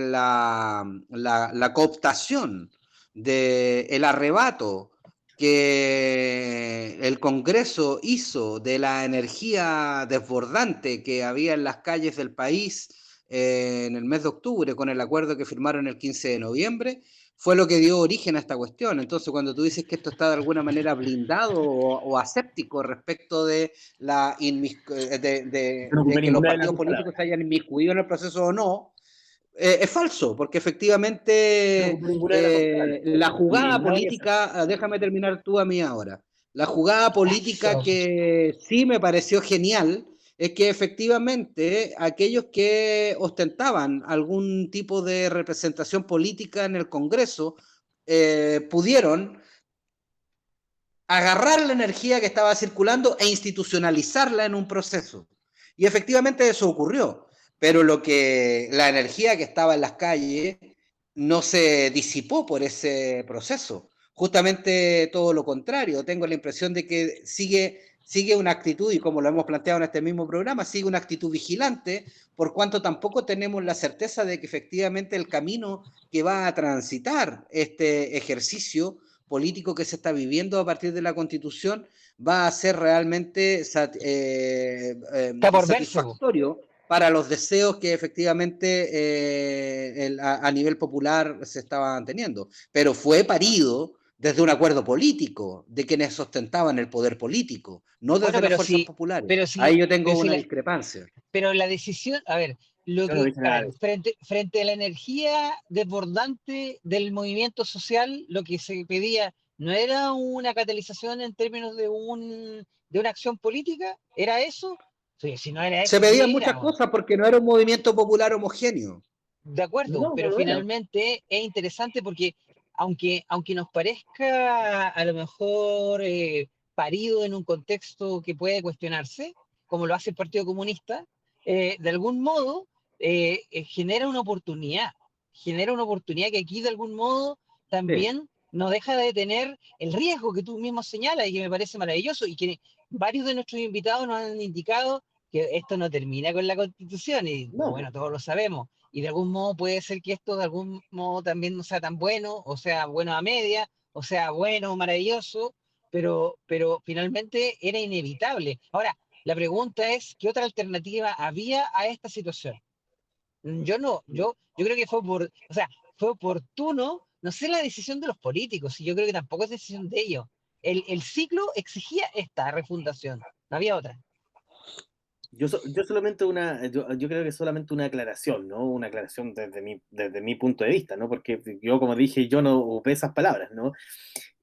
la cooptación del arrebato que el Congreso hizo de la energía desbordante que había en las calles del país en el mes de octubre con el acuerdo que firmaron el 15 de noviembre, fue lo que dio origen a esta cuestión. Entonces, cuando tú dices que esto está de alguna manera blindado o aséptico respecto de, Yo no ocupé que los ninguna de las partidos dos políticos palabras. se hayan inmiscuido en el proceso o no, es falso, porque Yo no efectivamente ocupé ninguna de las dos palabras. la Ni jugada blindado ni aséptico. política, déjame terminar tú a mí ahora, la jugada política Eso. que sí me pareció genial es que efectivamente aquellos que ostentaban algún tipo de representación política en el Congreso pudieron agarrar la energía que estaba circulando e institucionalizarla en un proceso. Y efectivamente eso ocurrió, pero la energía que estaba en las calles no se disipó por ese proceso. Justamente todo lo contrario, tengo la impresión de que sigue una actitud, y como lo hemos planteado en este mismo programa, sigue una actitud vigilante, por cuanto tampoco tenemos la certeza de que efectivamente el camino que va a transitar este ejercicio político que se está viviendo a partir de la Constitución va a ser realmente Está por verse, po. satisfactorio para los deseos que efectivamente a nivel popular se estaban teniendo. Pero fue parido desde un acuerdo político de quienes sostentaban el poder político, no Bueno, desde las fuerzas populares. pero Ahí sí, yo tengo pero sí una la, discrepancia. pero la decisión, a ver, Yo no dije a nada de ver, eso. frente a la energía desbordante del movimiento social, lo que se pedía no era una catalización en términos de una acción política, ¿era eso? Sí, si no era Se eso, ¿qué pedían muchas era? cosas porque no era un movimiento popular homogéneo. De acuerdo, No, no pero lo era. finalmente es interesante porque aunque nos parezca a lo mejor parido en un contexto que puede cuestionarse, como lo hace el Partido Comunista, de algún modo genera una oportunidad que aquí de algún modo Sí. también no deja de tener el riesgo que tú mismo señalas y que me parece maravilloso y que varios de nuestros invitados nos han indicado que esto no termina con la Constitución y No, bueno, todos lo sabemos y de algún modo puede ser que esto de algún modo también no sea tan bueno, o sea, bueno a media, o sea, bueno, maravilloso, pero finalmente era inevitable. Ahora, la pregunta es, ¿qué otra alternativa había a esta situación? Yo no, yo creo que o sea, fue oportuno, no sé la decisión de los políticos, y yo creo que tampoco es decisión de ellos. El ciclo exigía esta refundación, no había otra. yo solamente yo creo que es solamente una aclaración, ¿no? Una aclaración desde mi punto de vista, ¿no? Porque yo, como dije, yo no ocupé esas palabras, ¿no?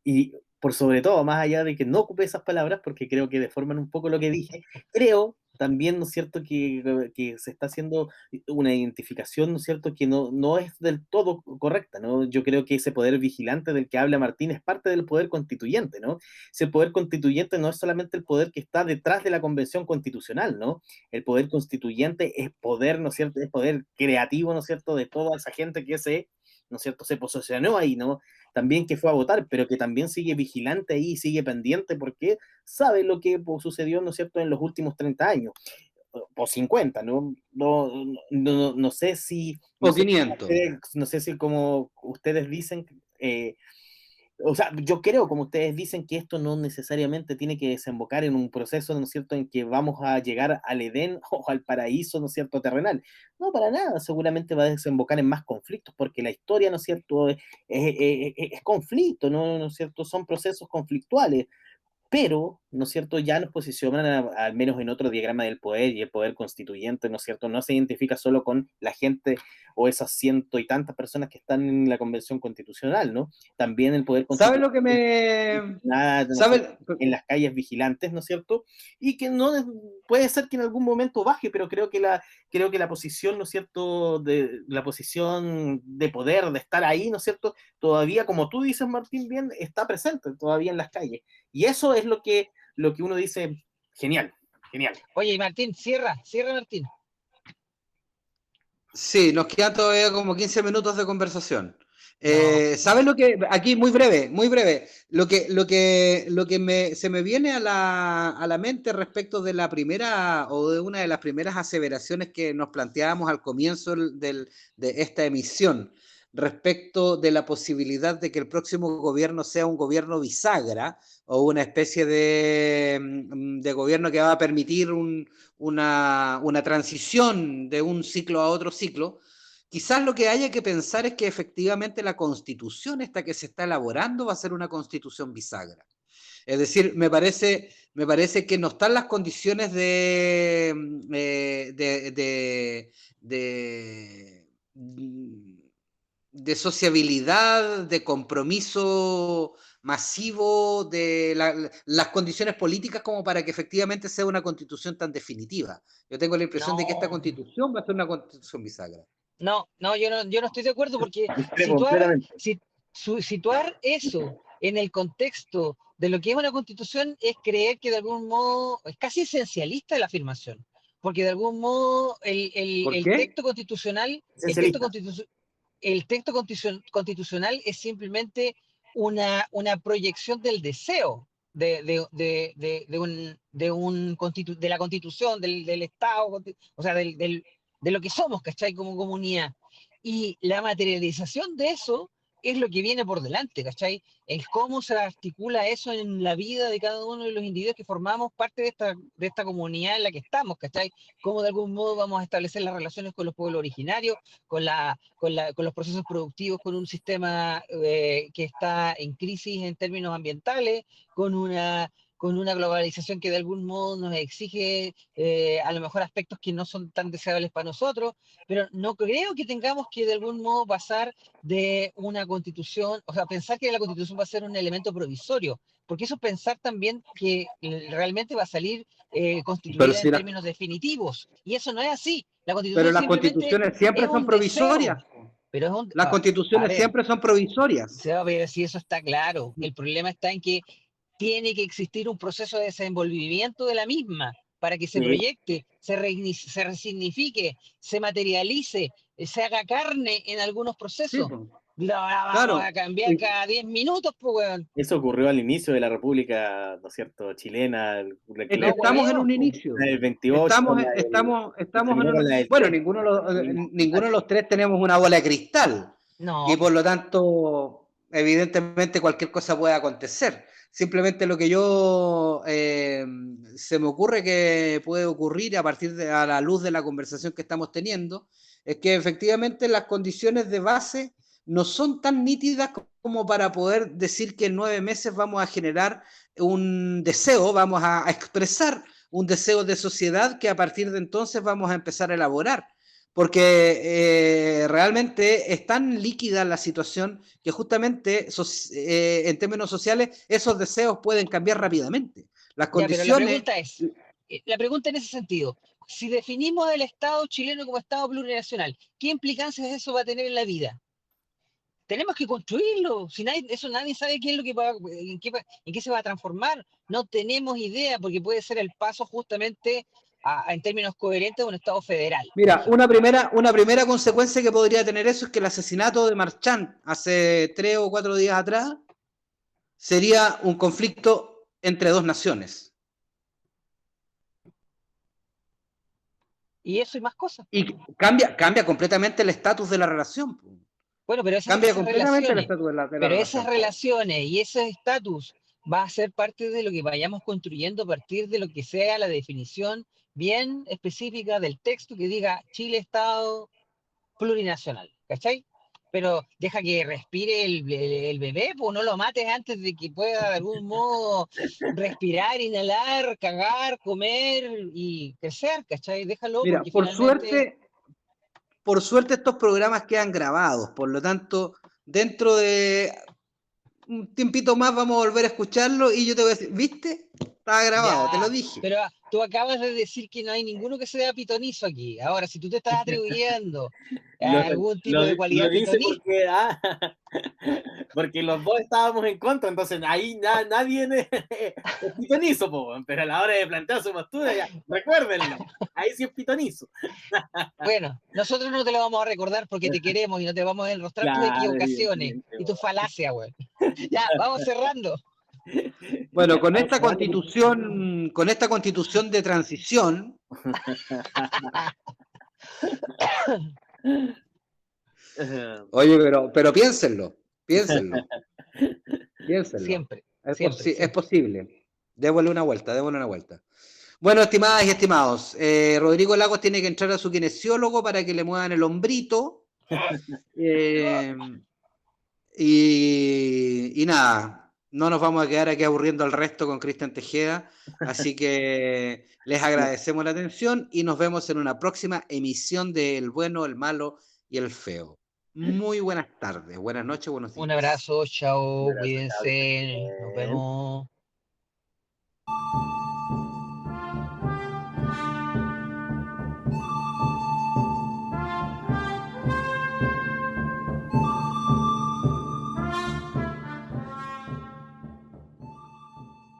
Y por sobre todo, más allá de que no ocupé esas palabras, porque creo que deforman un poco lo que dije, creo también, ¿no es cierto?, que se está haciendo una identificación, ¿no es cierto?, que no es del todo correcta, ¿no? Yo creo que ese poder vigilante del que habla Martín es parte del poder constituyente, ¿no? Ese poder constituyente no es solamente el poder que está detrás de la Convención Constitucional, ¿no? El poder constituyente es poder, ¿no es cierto?, es poder creativo, ¿no es cierto?, de toda esa gente que ¿no es cierto?, se posicionó ahí, ¿no? También que fue a votar, pero que también sigue vigilante ahí, sigue pendiente, porque sabe lo que sucedió, ¿no es cierto?, en los últimos 30 años, o 50, ¿no? No sé si, O 500. no sé si como ustedes dicen, o sea, yo creo, como ustedes dicen, que esto no necesariamente tiene que desembocar en un proceso, ¿no es cierto?, en que vamos a llegar al Edén o al paraíso, ¿no es cierto?, terrenal. No, para nada, seguramente va a desembocar en más conflictos, porque la historia, ¿no es cierto?, es conflicto, ¿no es cierto?, son procesos conflictuales, pero, ¿no es cierto?, ya nos posicionan al menos en otro diagrama del poder, y el poder constituyente, ¿no es cierto?, no se identifica solo con la gente o esas ciento y tantas personas que están en la Convención Constitucional, ¿no? También el poder ¿Sabes lo constituyente que me... nada, ¿no es cierto?, ¿Sabe? en las calles vigilantes, ¿no es cierto? Y que no puede ser que en algún momento baje, pero creo que la posición, ¿no es cierto?, la posición de poder, de estar ahí, ¿no es cierto?, todavía, como tú dices, Martín, bien, está presente todavía en las calles. Y eso es lo que uno dice, genial, genial. Oye, Martín, cierra, Martín. Sí, nos quedan todavía como 15 minutos de conversación. No. ¿Sabes lo que? Aquí, muy breve, muy breve. Se me viene a la mente respecto de la primera o de una de las primeras aseveraciones que nos planteábamos al comienzo de esta emisión, respecto de la posibilidad de que el próximo gobierno sea un gobierno bisagra o una especie de gobierno que va a permitir una transición de un ciclo a otro ciclo. Quizás lo que haya que pensar es que efectivamente la constitución esta que se está elaborando va a ser una constitución bisagra. Es decir, me parece que no están las condiciones de sociabilidad, de compromiso masivo, las condiciones políticas como para que efectivamente sea una constitución tan definitiva. Yo tengo la impresión de que esta No, constitución va a ser una constitución bisagra. yo no estoy de acuerdo porque Discrepo situar, completamente. situar eso en el contexto de lo que es una constitución es creer que de algún modo es casi esencialista la afirmación, porque de algún modo ¿Por el qué? texto constitucional, Esencialista. el texto constitucional es simplemente una proyección del deseo de la constitución, del Estado, o sea, de lo que somos, ¿cachai? Como comunidad. Y la materialización de eso es lo que viene por delante, ¿cachai? El cómo se articula eso en la vida de cada uno de los individuos que formamos parte de esta comunidad en la que estamos, ¿cachai? Cómo de algún modo vamos a establecer las relaciones con los pueblos originarios, con los procesos productivos, con un sistema que está en crisis en términos ambientales, con una globalización que de algún modo nos exige a lo mejor aspectos que no son tan deseables para nosotros, pero no creo que tengamos que de algún modo pasar de una constitución, o sea, pensar que la constitución va a ser un elemento provisorio, porque eso es pensar también que realmente va a salir Pero, constituida si en términos definitivos, y eso no es así. La pero constitución las simplemente constituciones es siempre son un deseo, provisorias. pero es un... Las a constituciones ver, siempre son provisorias. se va a ver si eso está claro. El problema está en que tiene que existir un proceso de desenvolvimiento de la misma para que se Sí. proyecte, se resignifique, se materialice, se haga carne en algunos Sí, procesos. pues, La vamos claro. a cambiar cada 10 minutos, pues, weón. Eso ocurrió al inicio de la República, ¿no es cierto?, chilena, Es que No estamos en hueveo, un pues. inicio. el 28, Estamos, y estamos en primero la un... del Bueno, 13. ninguno de los tres tenemos una bola de cristal No, y pues. por lo tanto, evidentemente cualquier cosa puede acontecer. Simplemente lo que yo se me ocurre que puede ocurrir a la luz de la conversación que estamos teniendo es que efectivamente las condiciones de base no son tan nítidas como para poder decir que en 9 meses vamos a generar un deseo, vamos a expresar un deseo de sociedad que a partir de entonces vamos a empezar a elaborar. Porque realmente es tan líquida la situación que justamente en términos sociales esos deseos pueden cambiar rápidamente. Las Ya, pero la condiciones, pregunta es, la pregunta en ese sentido, si definimos el Estado chileno como Estado plurinacional, ¿qué implicancias eso va a tener en la vida? Tenemos que construirlo. Si nadie sabe qué es lo que en qué se va a transformar. No tenemos idea, porque puede ser el paso justamente en términos coherentes de un Estado federal. Mira, una primera consecuencia que podría tener eso es que el asesinato de Marchand hace 3 o 4 días atrás sería un conflicto entre dos naciones. Y eso y más cosas. Y cambia completamente el estatus de la relación. Bueno, pero Cambia completamente el estatus de la pero relación. esas relaciones y ese estatus va a ser parte de lo que vayamos construyendo a partir de lo que sea la definición bien específica del texto que diga Chile Estado plurinacional, ¿cachai? Pero deja que respire el bebé, pues no lo mates antes de que pueda de algún modo respirar, inhalar, cagar, comer y crecer, ¿cachai? Déjalo Mira, porque finalmente... por suerte estos programas quedan grabados, por lo tanto, dentro de un tiempito más vamos a volver a escucharlo y yo te voy a decir, ¿viste? Estaba grabado, Ya, te lo dije. pero tú acabas de decir que no hay ninguno que sea pitonizo aquí. Ahora, si tú te estás atribuyendo algún tipo de cualidad lo dice pitonista, porque los dos estábamos en contra, entonces ahí nadie es pitonizo, pero a la hora de plantear su postura, ya, recuérdenlo, ahí sí es pitonizo. bueno, nosotros no te lo vamos a recordar porque te queremos y no te vamos a enrostrar tus Claro, equivocaciones y tus falacias, güey. Ya, vamos cerrando. Bueno, con esta constitución de transición, oye, pero piénsenlo. Siempre, Es siempre. posible. Démosle una vuelta. Bueno, estimadas y estimados, Rodrigo Lagos tiene que entrar a su kinesiólogo para que le muevan el hombrito. Y nada, no nos vamos a quedar aquí aburriendo al resto con Cristian Tejeda, así que les agradecemos la atención y nos vemos en una próxima emisión de El Bueno, el Malo y el Feo. Muy buenas tardes, buenas noches, buenos días. Un abrazo, chao, Un abrazo, chao, que estén cuídense, nos bien. vemos.